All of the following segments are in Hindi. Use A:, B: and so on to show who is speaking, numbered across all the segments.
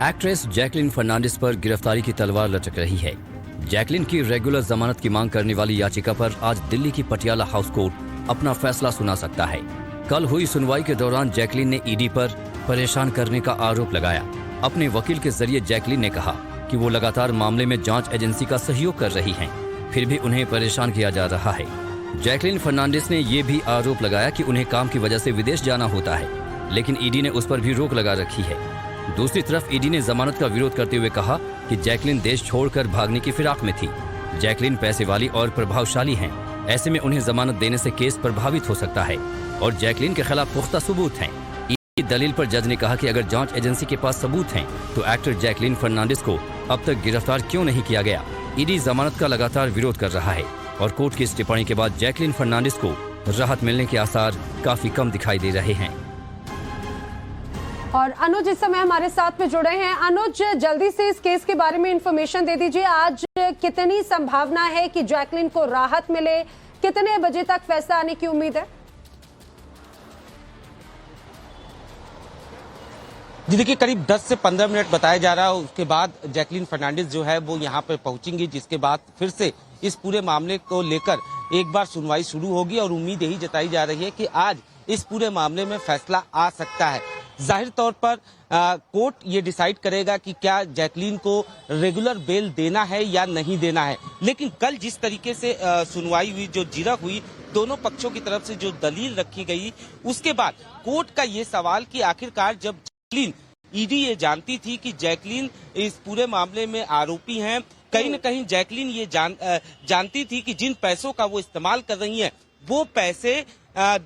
A: एक्ट्रेस जैकलीन फर्नांडिस पर गिरफ्तारी की तलवार लटक रही है। जैकलीन की रेगुलर जमानत की मांग करने वाली याचिका पर आज दिल्ली की पटियाला हाउस कोर्ट अपना फैसला सुना सकता है। कल हुई सुनवाई के दौरान जैकलीन ने ईडी पर परेशान करने का आरोप लगाया। अपने वकील के जरिए जैकलीन ने कहा कि वो लगातार मामले में जांच एजेंसी का सहयोग कर रही हैं, फिर भी उन्हें परेशान किया जा रहा है। जैकलीन फर्नांडिस ने ये भी आरोप लगाया कि उन्हें काम की वजह से विदेश जाना होता है, लेकिन ईडी ने उस पर भी रोक लगा रखी है। दूसरी तरफ ईडी ने जमानत का विरोध करते हुए कहा कि जैकलीन देश छोड़कर भागने की फिराक में थी। जैकलीन पैसे वाली और प्रभावशाली हैं, ऐसे में उन्हें जमानत देने से केस प्रभावित हो सकता है और जैकलीन के खिलाफ पुख्ता सबूत हैं। ईडी दलील पर जज ने कहा कि अगर जांच एजेंसी के पास सबूत हैं तो एक्टर जैकलीन फर्नांडिस को अब तक गिरफ्तार क्यों नहीं किया गया। ईडी जमानत का लगातार विरोध कर रहा है और कोर्ट की इस टिप्पणी के बाद जैकलीन फर्नांडिस को राहत मिलने के आसार काफी कम दिखाई दे रहे हैं।
B: और अनुज इस समय हमारे साथ में जुड़े हैं। अनुज, जल्दी से इस केस के बारे में इंफॉर्मेशन दे दीजिए। आज कितनी संभावना है कि जैकलीन को राहत मिले, कितने बजे तक फैसला आने की उम्मीद है?
C: जी देखिए, करीब 10 से 15 मिनट बताया जा रहा है। उसके बाद जैकलीन फर्नांडिस जो है वो यहाँ पर पहुंचेंगी, जिसके बाद फिर से इस पूरे मामले को लेकर एक बार सुनवाई शुरू होगी और उम्मीद यही जताई जा रही है कि आज इस पूरे मामले में फैसला आ सकता है। जाहिर तौर पर कोर्ट ये डिसाइड करेगा कि क्या जैकलीन को रेगुलर बेल देना है या नहीं देना है। लेकिन कल जिस तरीके से सुनवाई हुई, जो जिरह हुई, दोनों पक्षों की तरफ से जो दलील रखी गई, उसके बाद कोर्ट का ये सवाल कि आखिरकार जब जैकलीन, ईडी ये जानती थी कि जैकलीन इस पूरे मामले में आरोपी हैं, कहीं न कहीं जैकलीन ये जानती थी कि जिन पैसों का वो इस्तेमाल कर रही हैं वो पैसे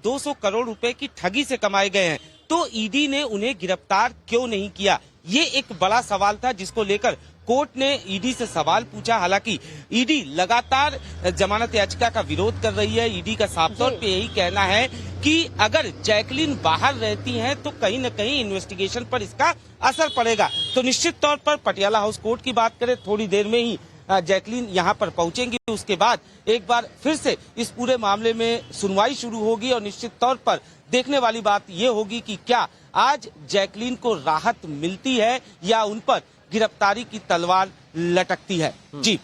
C: 200 करोड़ रुपए की ठगी से कमाए गए हैं, तो ईडी ने उन्हें गिरफ्तार क्यों नहीं किया। ये एक बड़ा सवाल था जिसको लेकर कोर्ट ने ईडी से सवाल पूछा। हालांकि ईडी लगातार जमानत याचिका का विरोध कर रही है। ईडी का साफ तौर पे यही कहना है कि अगर जैकलीन बाहर रहती हैं तो कहीं न कहीं इन्वेस्टिगेशन पर इसका असर पड़ेगा। तो निश्चित तौर पर पटियाला हाउस कोर्ट की बात करें, थोड़ी देर में ही जैकलीन यहाँ पर पहुंचेंगी। उसके बाद एक बार फिर से इस पूरे मामले में सुनवाई शुरू होगी और निश्चित तौर पर देखने वाली बात ये होगी कि क्या आज जैकलीन को राहत मिलती है या उन पर गिरफ्तारी की तलवार लटकती है। जी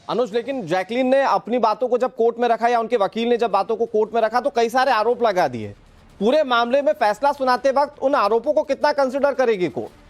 D: अनुज, लेकिन जैकलीन ने अपनी बातों को जब कोर्ट में रखा या उनके वकील ने जब बातों को कोर्ट में रखा तो कई सारे आरोप लगा दिए। पूरे मामले में फैसला सुनाते वक्त उन आरोपों को कितना कंसिडर करेगी कोर्ट?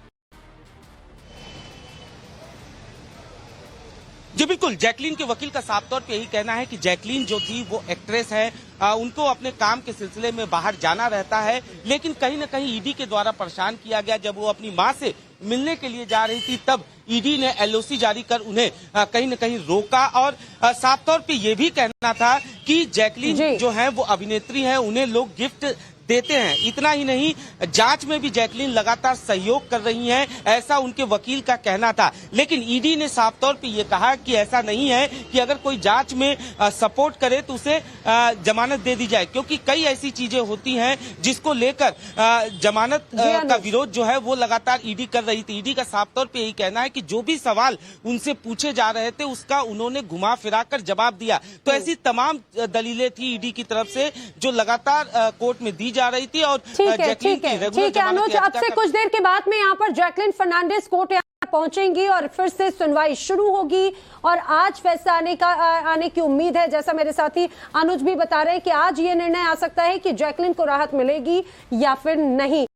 C: जी बिल्कुल, जैकलीन के वकील का साफ तौर पे यही कहना है कि जैकलीन जो थी वो एक्ट्रेस है, उनको अपने काम के सिलसिले में बाहर जाना रहता है, लेकिन कहीं न कहीं ईडी के द्वारा परेशान किया गया। जब वो अपनी मां से मिलने के लिए जा रही थी तब ईडी ने एलओसी जारी कर उन्हें कहीं न कहीं रोका और साफ तौर पे ये भी कहना था कि जैकलीन जो है वो अभिनेत्री है, उन्हें लोग गिफ्ट देते हैं। इतना ही नहीं, जांच में भी जैकलीन लगातार सहयोग कर रही हैं, ऐसा उनके वकील का कहना था। लेकिन ईडी ने साफ तौर पे ये कहा कि ऐसा नहीं है कि अगर कोई जांच में सपोर्ट करे तो उसे जमानत दे दी जाए, क्योंकि कई ऐसी चीजें होती हैं जिसको लेकर जमानत का विरोध जो है वो लगातार ईडी कर रही थी। ईडी का साफ तौर पे यही कहना है कि जो भी सवाल उनसे पूछे जा रहे थे उसका उन्होंने घुमा फिरा कर जवाब दिया। तो ऐसी तमाम दलीलें थी ईडी की तरफ से जो लगातार कोर्ट में दी जा रही थी। और
B: ठीक है अनुज, अब से कुछ देर के बाद में यहाँ पर जैकलीन फर्नांडिस कोर्ट पहुंचेंगी और फिर से सुनवाई शुरू होगी और आज फैसला आने की उम्मीद है। जैसा मेरे साथी अनुज भी बता रहे हैं कि आज ये निर्णय आ सकता है कि जैकलीन को राहत मिलेगी या फिर नहीं।